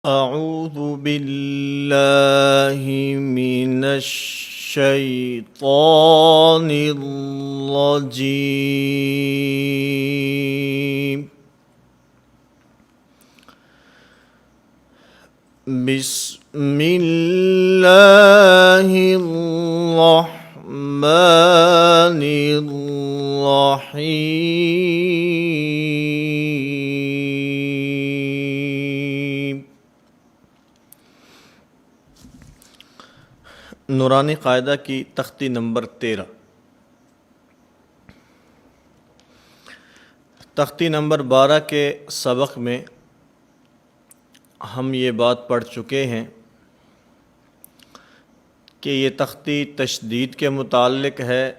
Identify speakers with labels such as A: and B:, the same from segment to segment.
A: أعوذ بالله من الشيطان الرجيم. بسم الله الرحمن الرحيم. نورانی قاعدہ کی تختی نمبر 13. تختی نمبر 12 کے سبق میں ہم یہ بات پڑھ چکے ہیں کہ یہ تختی تشدید کے متعلق ہے.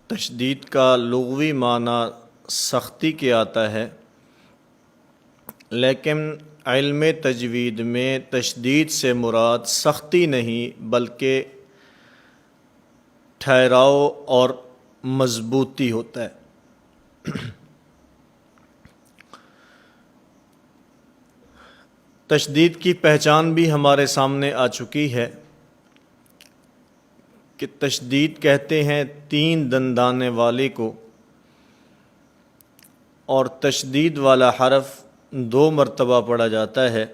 A: تشدید کا لغوی معنی سختی کے آتا ہے، لیکن علم تجوید میں تشدید سے مراد سختی نہیں بلکہ ٹھہراؤ اور مضبوطی ہوتا ہے. تشدید کی پہچان بھی ہمارے سامنے آ چکی ہے کہ تشدید کہتے ہیں 3 دندانے والے کو، اور تشدید والا حرف 2 مرتبہ پڑھا جاتا ہے.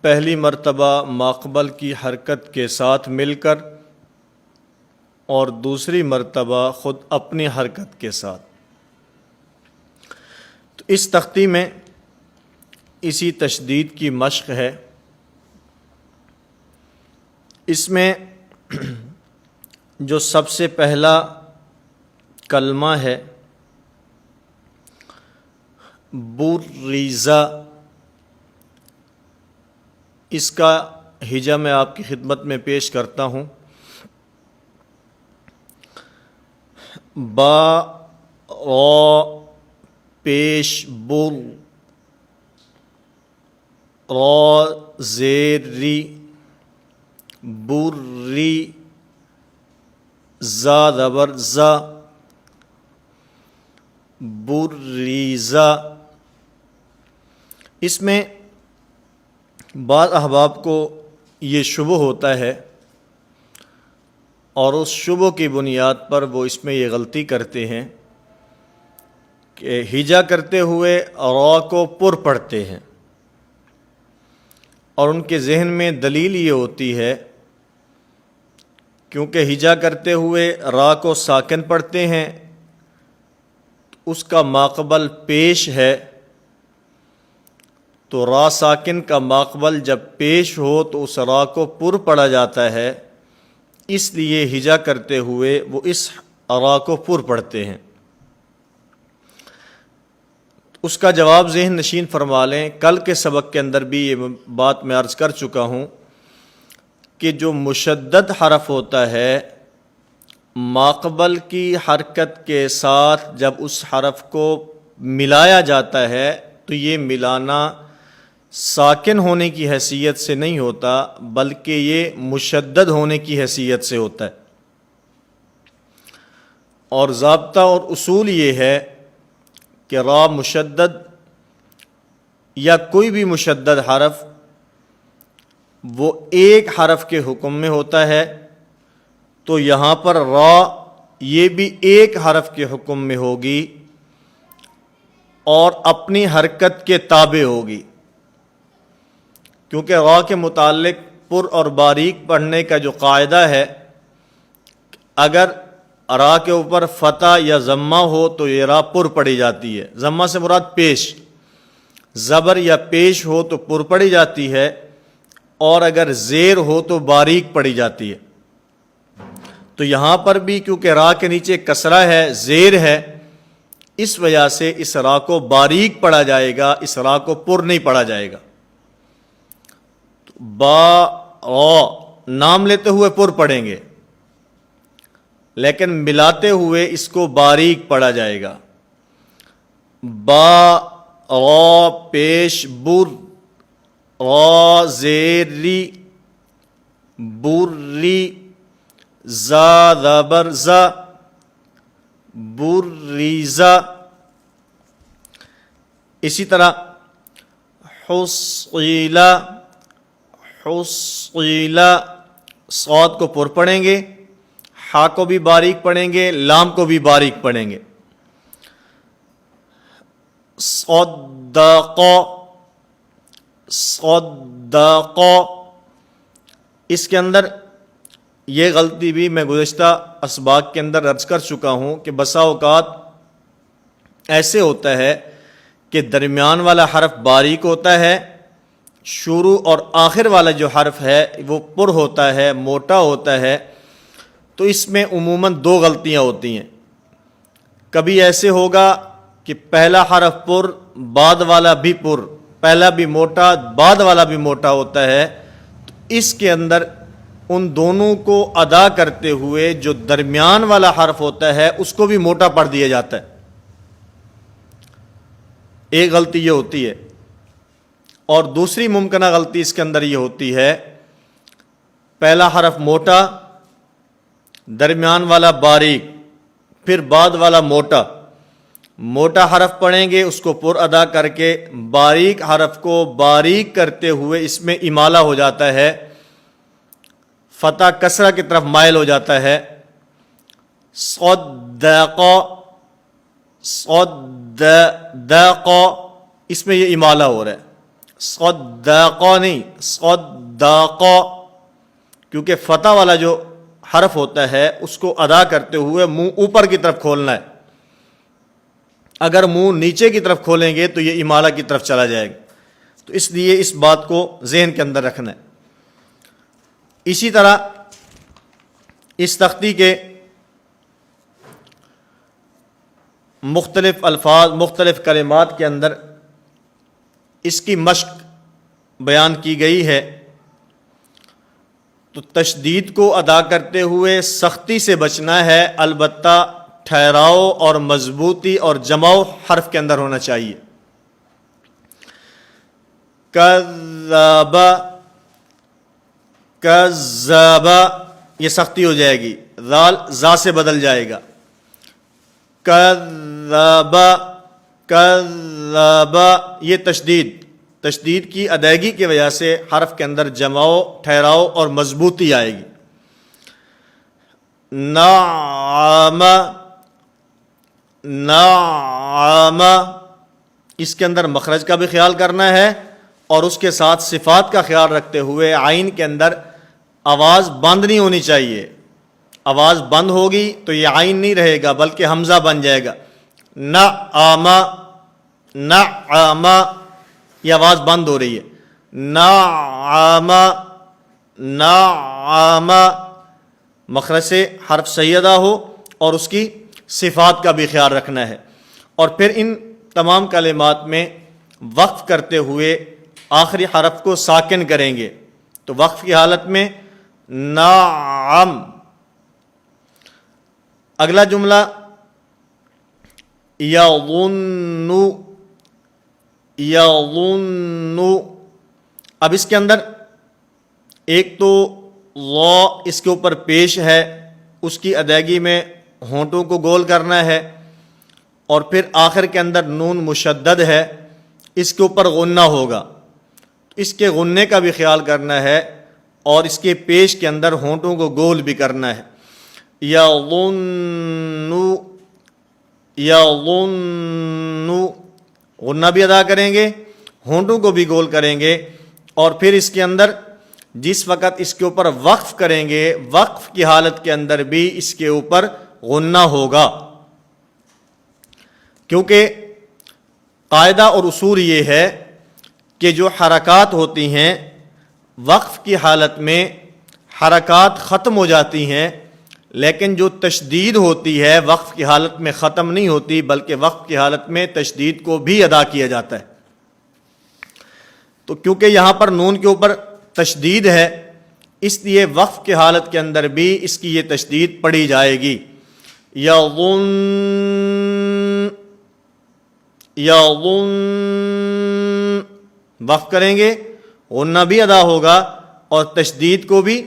A: پہلی مرتبہ ماقبل کی حرکت کے ساتھ مل کر، اور دوسری مرتبہ خود اپنی حرکت کے ساتھ. تو اس تختی میں اسی تشدید کی مشق ہے. اس میں جو سب سے پہلا کلمہ ہے بُرِّزَ، اس کا ہجا میں آپ کی خدمت میں پیش کرتا ہوں. با را پیش بر، را زیر ری، بر ری، زا زبر زا، بُرِّزَ. اس میں بعض احباب کو یہ شبہ ہوتا ہے، اور اس شبہ کی بنیاد پر وہ اس میں یہ غلطی کرتے ہیں کہ ہجا کرتے ہوئے را کو پر پڑھتے ہیں، اور ان کے ذہن میں دلیل یہ ہوتی ہے کیونکہ ہجا کرتے ہوئے را کو ساکن پڑھتے ہیں، اس کا ماقبل پیش ہے، تو را ساکن کا ماقبل جب پیش ہو تو اس را کو پر پڑھا جاتا ہے، اس لیے ہجا کرتے ہوئے وہ اس را کو پر پڑھتے ہیں. اس کا جواب ذہن نشین فرما لیں. کل کے سبق کے اندر بھی یہ بات میں عرض کر چکا ہوں کہ جو مشدد حرف ہوتا ہے ماقبل کی حرکت کے ساتھ جب اس حرف کو ملایا جاتا ہے تو یہ ملانا ساکن ہونے کی حیثیت سے نہیں ہوتا بلکہ یہ مشدد ہونے کی حیثیت سے ہوتا ہے. اور ضابطہ اور اصول یہ ہے کہ را مشدد یا کوئی بھی مشدد حرف وہ ایک حرف کے حکم میں ہوتا ہے، تو یہاں پر را یہ بھی ایک حرف کے حکم میں ہوگی اور اپنی حرکت کے تابع ہوگی، کیونکہ را کے متعلق پر اور باریک پڑھنے کا جو قاعدہ ہے، اگر را کے اوپر فتح یا ضمہ ہو تو یہ را پر پڑھی جاتی ہے. ضمہ سے مراد پیش، زبر یا پیش ہو تو پر پڑھی جاتی ہے، اور اگر زیر ہو تو باریک پڑھی جاتی ہے. تو یہاں پر بھی کیونکہ را کے نیچے کسرہ ہے، زیر ہے، اس وجہ سے اس را کو باریک پڑھا جائے گا، اس را کو پر نہیں پڑھا جائے گا. با را نام لیتے ہوئے پر پڑھیں گے، لیکن ملاتے ہوئے اس کو باریک پڑھا جائے گا. با را پیش بر، را زیر ری، بر ری، زا زبر زا، بُرِّزَ. اسی طرح حصیل، حصیل، صاد کو پر پڑھیں گے، ہا کو بھی باریک پڑھیں گے، لام کو بھی باریک پڑھیں گے۔ صدق، صدق، اس کے اندر یہ غلطی بھی میں گزشتہ اسباق کے اندر عرض کر چکا ہوں کہ بسا اوقات ایسے ہوتا ہے کہ درمیان والا حرف باریک ہوتا ہے، شروع اور آخر والا جو حرف ہے وہ پر ہوتا ہے، موٹا ہوتا ہے، تو اس میں عموماً دو غلطیاں ہوتی ہیں۔ کبھی ایسے ہوگا کہ پہلا حرف پر، بعد والا بھی پر، پہلا بھی موٹا بعد والا بھی موٹا ہوتا ہے، تو اس کے اندر ان دونوں کو ادا کرتے ہوئے جو درمیان والا حرف ہوتا ہے اس کو بھی موٹا پڑھ دیا جاتا ہے۔ ایک غلطی یہ ہوتی ہے، اور دوسری ممکنہ غلطی اس کے اندر یہ ہوتی ہے، پہلا حرف موٹا، درمیان والا باریک، پھر بعد والا موٹا، موٹا حرف پڑھیں گے اس کو پر ادا کر کے، باریک حرف کو باریک کرتے ہوئے اس میں امالہ ہو جاتا ہے، فتح کسرہ کی طرف مائل ہو جاتا ہے۔ صدق، صدق، اس میں یہ امالہ ہو رہا ہے، صدق نہیں، صدق، کیونکہ فتح والا جو حرف ہوتا ہے اس کو ادا کرتے ہوئے منہ اوپر کی طرف کھولنا ہے، اگر منہ نیچے کی طرف کھولیں گے تو یہ امالہ کی طرف چلا جائے گا، تو اس لیے اس بات کو ذہن کے اندر رکھنا ہے۔ اسی طرح اس تختی کے مختلف الفاظ، مختلف کلمات کے اندر اس کی مشق بیان کی گئی ہے، تو تشدید کو ادا کرتے ہوئے سختی سے بچنا ہے، البتہ ٹھہراؤ اور مضبوطی اور جماؤ حرف کے اندر ہونا چاہیے۔ کذب، کذب، یہ سختی ہو جائے گی، ذال زا سے بدل جائے گا، کذب، کذب، یہ تشدید کی ادائیگی کی وجہ سے حرف کے اندر جماؤ، ٹھہراؤ اور مضبوطی آئے گی۔ نعم، نعم، اس کے اندر مخرج کا بھی خیال کرنا ہے اور اس کے ساتھ صفات کا خیال رکھتے ہوئے عین کے اندر آواز بند نہیں ہونی چاہیے، آواز بند ہوگی تو یہ عین نہیں رہے گا بلکہ حمزہ بن جائے گا۔ نعم، نعم، یہ آواز بند ہو رہی ہے، نعم، نعم، مخرج سے حرف صحیح ادا ہو اور اس کی صفات کا بھی خیال رکھنا ہے۔ اور پھر ان تمام کلمات میں وقف کرتے ہوئے آخری حرف کو ساکن کریں گے، تو وقف کی حالت میں نعم۔ اگلا جملہ یظن، یظن، اب اس کے اندر ایک تو لا اس کے اوپر پیش ہے، اس کی ادائیگی میں ہونٹوں کو گول کرنا ہے، اور پھر آخر کے اندر نون مشدد ہے، اس کے اوپر غنہ ہوگا، اس کے غنے کا بھی خیال کرنا ہے اور اس کے پیش کے اندر ہونٹوں کو گول بھی کرنا ہے۔ یظن، یظن، غنہ بھی ادا کریں گے، ہونٹوں کو بھی گول کریں گے، اور پھر اس کے اندر جس وقت اس کے اوپر وقف کریں گے، وقف کی حالت کے اندر بھی اس کے اوپر غنہ ہوگا، کیونکہ قاعدہ اور اصول یہ ہے کہ جو حرکات ہوتی ہیں وقف کی حالت میں حرکات ختم ہو جاتی ہیں، لیکن جو تشدید ہوتی ہے وقف کی حالت میں ختم نہیں ہوتی بلکہ وقف کی حالت میں تشدید کو بھی ادا کیا جاتا ہے۔ تو کیونکہ یہاں پر نون کے اوپر تشدید ہے، اس لیے وقف کی حالت کے اندر بھی اس کی یہ تشدید پڑھی جائے گی۔ یظن، یظن، وقف کریں گے، غنہ بھی ادا ہوگا اور تشدید کو بھی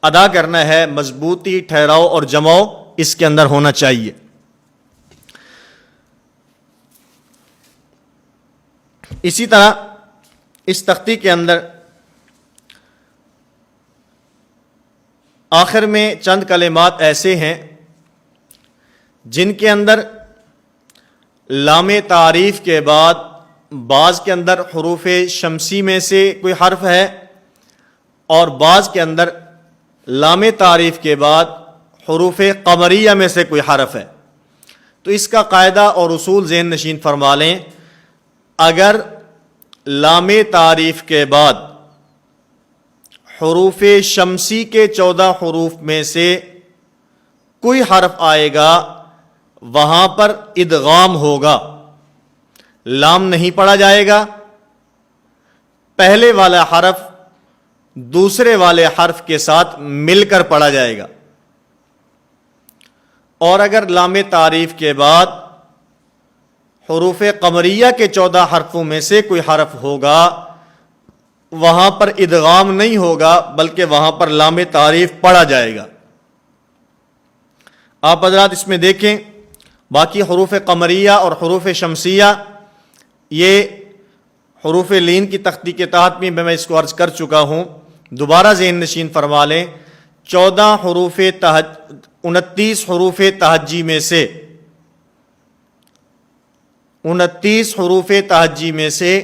A: ادا کرنا ہے، مضبوطی، ٹھہراؤ اور جماؤ اس کے اندر ہونا چاہیے۔ اسی طرح اس تختی کے اندر آخر میں چند کلمات ایسے ہیں جن کے اندر لام تعریف کے بعد بعض کے اندر حروف شمسی میں سے کوئی حرف ہے اور بعض کے اندر لام تعریف کے بعد حروف قمریہ میں سے کوئی حرف ہے. تو اس کا قاعدہ اور اصول ذہن نشین فرما لیں. اگر لام تعریف کے بعد حروف شمسی کے 14 حروف میں سے کوئی حرف آئے گا وہاں پر ادغام ہوگا، لام نہیں پڑھا جائے گا. پہلے والا حرف دوسرے والے حرف کے ساتھ مل کر پڑھا جائے گا. اور اگر لام تعریف کے بعد حروف قمریہ کے 14 حرفوں میں سے کوئی حرف ہوگا وہاں پر ادغام نہیں ہوگا بلکہ وہاں پر لام تعریف پڑھا جائے گا. آپ حضرات اس میں دیکھیں باقی حروف قمریہ اور حروف شمسیہ یہ حروف لین کی تختی کے تحت بھی میں اس کو عرض کر چکا ہوں. دوبارہ ذہن نشین فرما لیں 29 حروف تہجی میں سے 29 حروف تہجی میں سے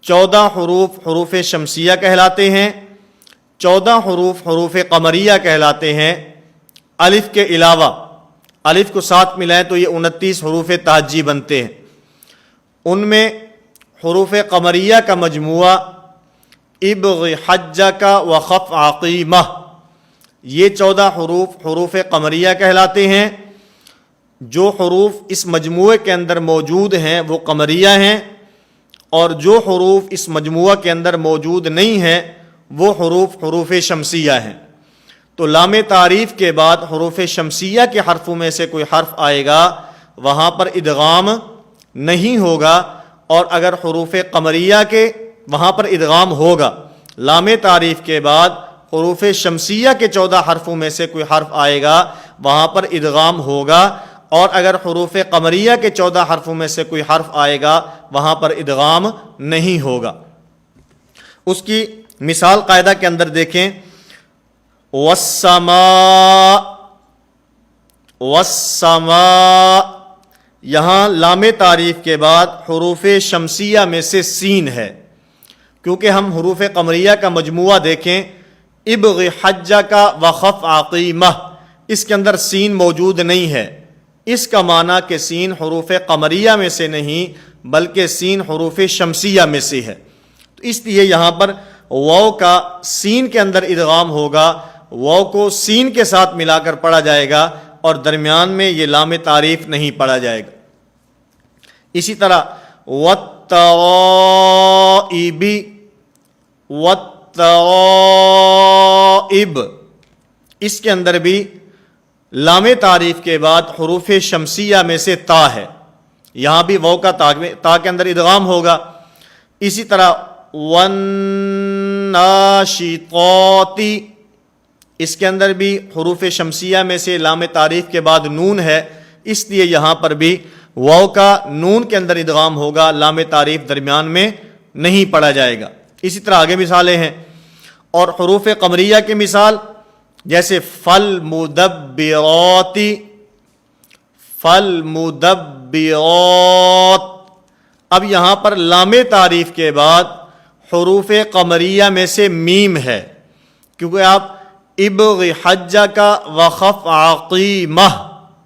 A: 14 حروف حروف شمسیہ کہلاتے ہیں، 14 حروف حروف قمریہ کہلاتے ہیں. الف کے علاوہ الف کو ساتھ ملائیں تو یہ 29 حروف تہجی بنتے ہیں. ان میں حروف قمریہ کا مجموعہ ابغ حجہ کا وخف عقیمہ، یہ 14 حروف حروف قمریہ کہلاتے ہیں. جو حروف اس مجموعے کے اندر موجود ہیں وہ قمریہ ہیں اور جو حروف اس مجموعہ کے اندر موجود نہیں ہیں وہ حروف حروف شمسیہ ہیں. تو لام تعریف کے بعد حروف شمسیہ کے حرفوں میں سے کوئی حرف آئے گا وہاں پر ادغام نہیں ہوگا، اور اگر حروف قمریہ کے وہاں پر ادغام ہوگا. لام تعریف کے بعد حروف شمسیہ کے 14 حرفوں میں سے کوئی حرف آئے گا وہاں پر ادغام ہوگا، اور اگر حروف قمریہ کے 14 حرفوں میں سے کوئی حرف آئے گا وہاں پر ادغام نہیں ہوگا. اس کی مثال قاعدہ کے اندر دیکھیں والسماء، والسماء، یہاں لام تعریف کے بعد حروف شمسیہ میں سے سین ہے. کیونکہ ہم حروف قمریہ کا مجموعہ دیکھیں ابغ حجہ کا وخف عقیمہ، اس کے اندر سین موجود نہیں ہے. اس کا معنی کہ سین حروف قمریہ میں سے نہیں بلکہ سین حروف شمسیہ میں سے ہے. تو اس لیے یہاں پر واو کا سین کے اندر ادغام ہوگا، واو کو سین کے ساتھ ملا کر پڑھا جائے گا اور درمیان میں یہ لام تعریف نہیں پڑھا جائے گا. اسی طرح والترائب، والترائب، اس کے اندر بھی لام تعریف کے بعد حروف شمسیہ میں سے تا ہے، یہاں بھی واو کا تا کے اندر ادغام ہوگا. اسی طرح والناشطات، اس کے اندر بھی حروف شمسیہ میں سے لام تعریف کے بعد نون ہے، اس لیے یہاں پر بھی واو کا نون کے اندر ادغام ہوگا، لام تعریف درمیان میں نہیں پڑھا جائے گا. اسی طرح آگے مثالیں ہیں. اور حروف قمریہ کی مثال جیسے فالمدبرات، فالمدبرات، اب یہاں پر لام تعریف کے بعد حروف قمریہ میں سے میم ہے، کیونکہ آپ ابغ حجہ کا وخف عقیمہ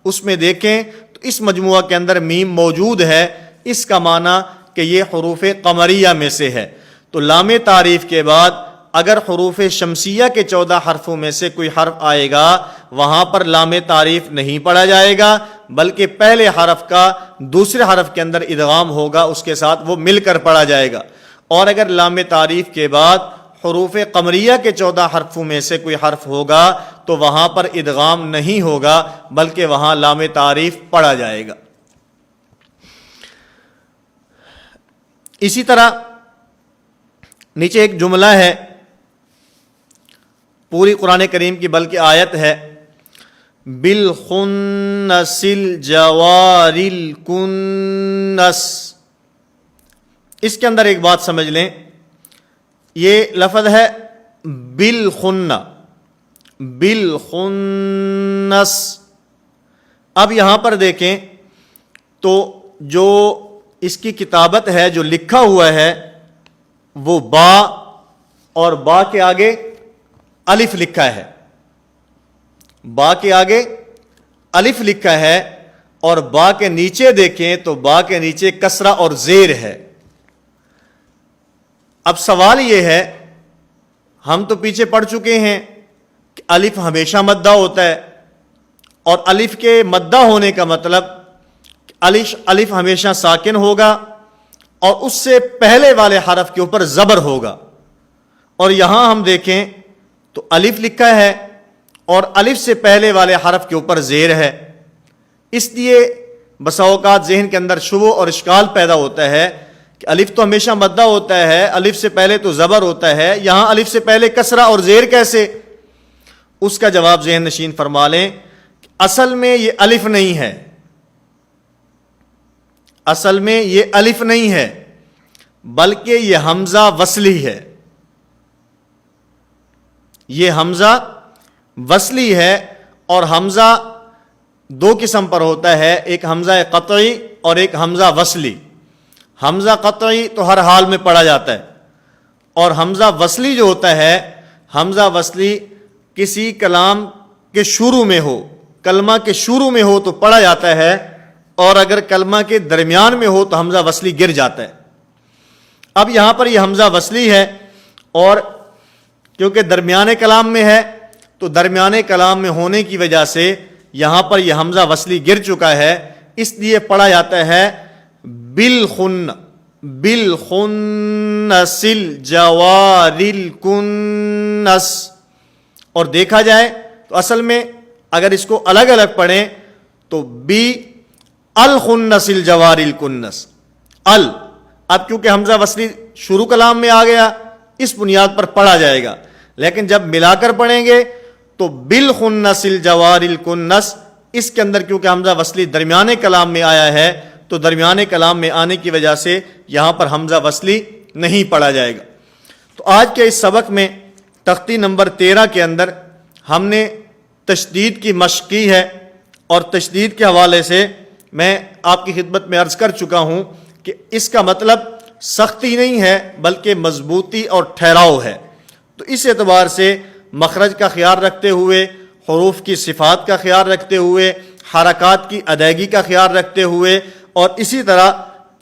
A: اس میں دیکھیں تو اس مجموعہ کے اندر میم موجود ہے، اس کا معنی کہ یہ حروف قمریہ میں سے ہے. تو لام تعریف کے بعد اگر حروف شمسیہ کے 14 حرفوں میں سے کوئی حرف آئے گا وہاں پر لام تعریف نہیں پڑھا جائے گا بلکہ پہلے حرف کا دوسرے حرف کے اندر ادغام ہوگا، اس کے ساتھ وہ مل کر پڑھا جائے گا. اور اگر لام تعریف کے بعد حروف قمریہ کے 14 حرفوں میں سے کوئی حرف ہوگا تو وہاں پر ادغام نہیں ہوگا بلکہ وہاں لام تعریف پڑھا جائے گا. اسی طرح نیچے ایک جملہ ہے پوری قرآن کریم کی بلکہ آیت ہے بالخنس الجوار الکنس. اس کے اندر ایک بات سمجھ لیں یہ لفظ ہے بالخنہ، بالخنس۔ اب یہاں پر دیکھیں تو جو اس کی کتابت ہے، جو لکھا ہوا ہے، وہ با اور با کے آگے الف لکھا ہے، با کے آگے الف لکھا ہے، اور با کے نیچے دیکھیں تو با کے نیچے کسرہ اور زیر ہے۔ اب سوال یہ ہے، ہم تو پیچھے پڑھ چکے ہیں کہ الف ہمیشہ مدہ ہوتا ہے، اور الف کے مدہ ہونے کا مطلب الف ہمیشہ ساکن ہوگا اور اس سے پہلے والے حرف کے اوپر زبر ہوگا، اور یہاں ہم دیکھیں تو الف لکھا ہے اور الف سے پہلے والے حرف کے اوپر زیر ہے۔ اس لیے بسا اوقات ذہن کے اندر شبہ اور اشکال پیدا ہوتا ہے کہ الف تو ہمیشہ مدہ ہوتا ہے، الف سے پہلے تو زبر ہوتا ہے، یہاں الف سے پہلے کسرہ اور زیر کیسے؟ اس کا جواب ذہن نشین فرما لیں کہ اصل میں یہ الف نہیں ہے، اصل میں یہ الف نہیں ہے، بلکہ یہ حمزہ وصلی ہے۔ یہ حمزہ وصلی ہے، اور حمزہ دو قسم پر ہوتا ہے، ایک حمزہ قطعی اور ایک حمزہ وصلی۔ حمزہ قطعی تو ہر حال میں پڑھا جاتا ہے، اور حمزہ وصلی جو ہوتا ہے، حمزہ وصلی کسی کلام کے شروع میں ہو، کلمہ کے شروع میں ہو تو پڑھا جاتا ہے، اور اگر کلمہ کے درمیان میں ہو تو حمزہ وصلی گر جاتا ہے۔ اب یہاں پر یہ حمزہ وصلی ہے، اور کیونکہ درمیانے کلام میں ہے تو درمیانے کلام میں ہونے کی وجہ سے یہاں پر یہ حمزہ وصلی گر چکا ہے، اس لیے پڑھا جاتا ہے بالخن، بالخنس الجوار الکنس۔ اور دیکھا جائے تو اصل میں اگر اس کو الگ الگ پڑھیں تو بی الخنس الجوار الکنس، اب کیونکہ حمزہ وصلی شروع کلام میں آ گیا، اس بنیاد پر پڑھا جائے گا، لیکن جب ملا کر پڑھیں گے تو بالخنس الجوار الکنس، اس کے اندر کیونکہ حمزہ وصلی درمیانے کلام میں آیا ہے تو درمیانے کلام میں آنے کی وجہ سے یہاں پر حمزہ وصلی نہیں پڑھا جائے گا۔ تو آج کے اس سبق میں تختی نمبر 13 کے اندر ہم نے تشدید کی مشق کی ہے، اور تشدید کے حوالے سے میں آپ کی خدمت میں عرض کر چکا ہوں کہ اس کا مطلب سختی نہیں ہے بلکہ مضبوطی اور ٹھہراؤ ہے۔ تو اس اعتبار سے مخرج کا خیال رکھتے ہوئے، حروف کی صفات کا خیال رکھتے ہوئے، حرکات کی ادائیگی کا خیال رکھتے ہوئے، اور اسی طرح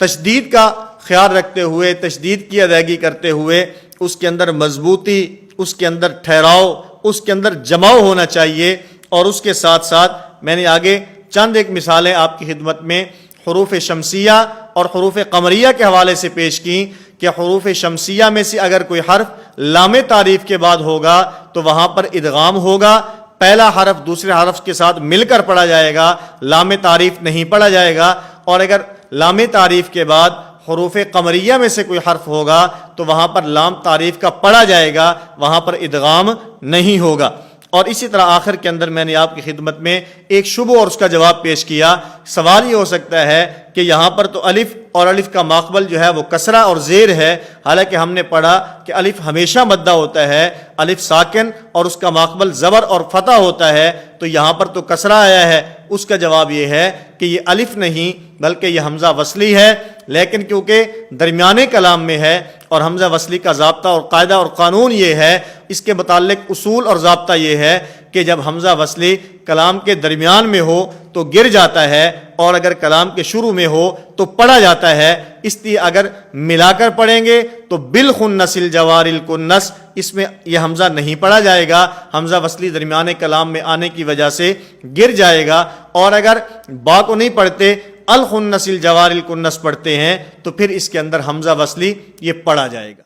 A: تشدید کا خیال رکھتے ہوئے، تشدید کی ادائیگی کرتے ہوئے، اس کے اندر مضبوطی، اس کے اندر ٹھہراؤ، اس کے اندر جماؤ ہونا چاہیے۔ اور اس کے ساتھ ساتھ میں نے آگے چند ایک مثالیں آپ کی خدمت میں حروف شمسیہ اور حروف قمریہ کے حوالے سے پیش کی کہ حروف شمسیہ میں سے اگر کوئی حرف لام تعریف کے بعد ہوگا تو وہاں پر ادغام ہوگا، پہلا حرف دوسرے حرف کے ساتھ مل کر پڑھا جائے گا، لام تعریف نہیں پڑھا جائے گا۔ اور اگر لام تعریف کے بعد حروف قمریہ میں سے کوئی حرف ہوگا تو وہاں پر لام تعریف کا پڑھا جائے گا، وہاں پر ادغام نہیں ہوگا۔ اور اسی طرح آخر کے اندر میں نے آپ کی خدمت میں ایک شبہ اور اس کا جواب پیش کیا۔ سوال یہ ہو سکتا ہے کہ یہاں پر تو الف اور الف کا ماقبل جو ہے وہ کسرہ اور زیر ہے، حالانکہ ہم نے پڑھا کہ الف ہمیشہ مدہ ہوتا ہے، الف ساکن اور اس کا ماقبل زبر اور فتح ہوتا ہے، تو یہاں پر تو کسرہ آیا ہے۔ اس کا جواب یہ ہے کہ یہ الف نہیں بلکہ یہ حمزہ وصلی ہے، لیکن کیونکہ درمیانے کلام میں ہے اور حمزہ وصلی کا ضابطہ اور قاعدہ اور قانون یہ ہے، اس کے متعلق اصول اور ضابطہ یہ ہے کہ جب حمزہ وصلی کلام کے درمیان میں ہو تو گر جاتا ہے، اور اگر کلام کے شروع میں ہو تو پڑھا جاتا ہے۔ اس لیے اگر ملا کر پڑھیں گے تو بالخنس الجوار الکنس، اس میں یہ حمزہ نہیں پڑھا جائے گا، حمزہ وصلی درمیانے کلام میں آنے کی وجہ سے گر جائے گا۔ اور اگر با کو نہیں پڑھتے، الخنس الجوار الکنس پڑھتے ہیں، تو پھر اس کے اندر حمزہ وصلی یہ پڑھا جائے گا۔